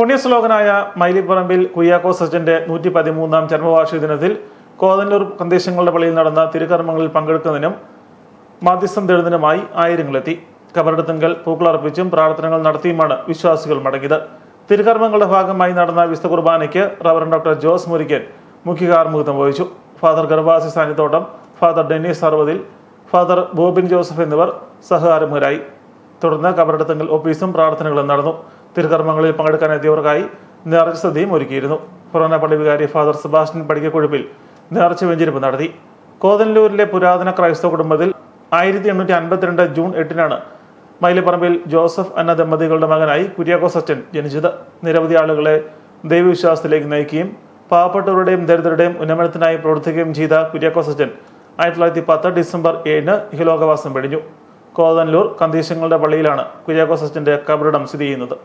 പുണ്യശ്ലോകനായ മൈലിപ്പറമ്പിൽ കുര്യാക്കോസ് അച്ഛന്റെ 113ാം ചരമവാർഷിക ദിനത്തിൽ കോതന്നൂർ പ്രദേശങ്ങളുടെ പള്ളിയിൽ നടന്ന തിരുക്കർമ്മങ്ങളിൽ പങ്കെടുക്കുന്നതിനും മാധ്യസ്ഥം തേടുന്നതിനുമായി ആയിരങ്ങളെത്തി. കബറടത്തുങ്കൽ പൂക്കളർപ്പിച്ചും പ്രാർത്ഥനകൾ നടത്തിയുമാണ് വിശ്വാസികൾ മടങ്ങിയത്. തിരുക്കർമ്മങ്ങളുടെ ഭാഗമായി നടന്ന വിശുദ്ധ കുർബാനയ്ക്ക് റവറന്റ് ഡോക്ടർ ജോസ് മുരിക്കൻ മുഖ്യ കാർമ്മികത്വം വഹിച്ചു. Father Gervasi Sannithottam, father Dennis Sarvathil, father Bobin Joseph എന്നിവർ സഹകാർമ്മികരായി. തുടർന്ന് കബറടത്തുങ്കൽ ഓഫീസും പ്രാർത്ഥനകളും നടന്നു. തിരുക്കർമ്മങ്ങളിൽ പങ്കെടുക്കാനെത്തിയവർക്കായി നേർച്ച സദ്യയും ഒരുക്കിയിരുന്നു. ഫൊറോന പള്ളി വികാരി ഫാദർ സെബാസ്റ്റ്യൻ പടിക്കക്കുഴുപ്പിൽ നേർച്ച വെഞ്ചരിപ്പ് നടത്തി. കോതന്നൂരിലെ പുരാതന ക്രൈസ്തവ കുടുംബത്തിൽ 1852 ജൂൺ 8-നാണ് മൈലിപ്പറമ്പിൽ ജോസഫ് അന്ന ദമ്പതികളുടെ മകനായി കുര്യാക്കോസ് അച്ഛൻ ജനിച്ചത്. നിരവധി ആളുകളെ ദൈവവിശ്വാസത്തിലേക്ക് നയിക്കുകയും പാവപ്പെട്ടവരുടെയും ദരിദ്രരുടെയും ഉന്നമനത്തിനായി പ്രവർത്തിക്കുകയും ചെയ്ത കുര്യാക്കോസ് അച്ഛൻ 1910 ഡിസംബർ 7-ന് ഇഹലോകവാസം വെടിഞ്ഞു. കോതന്നൂർ കന്തീശങ്ങളുടെ പള്ളിയിലാണ് കുര്യാക്കോസ് അച്ഛന്റെ കബറിടം സ്ഥിതി ചെയ്യുന്നത്.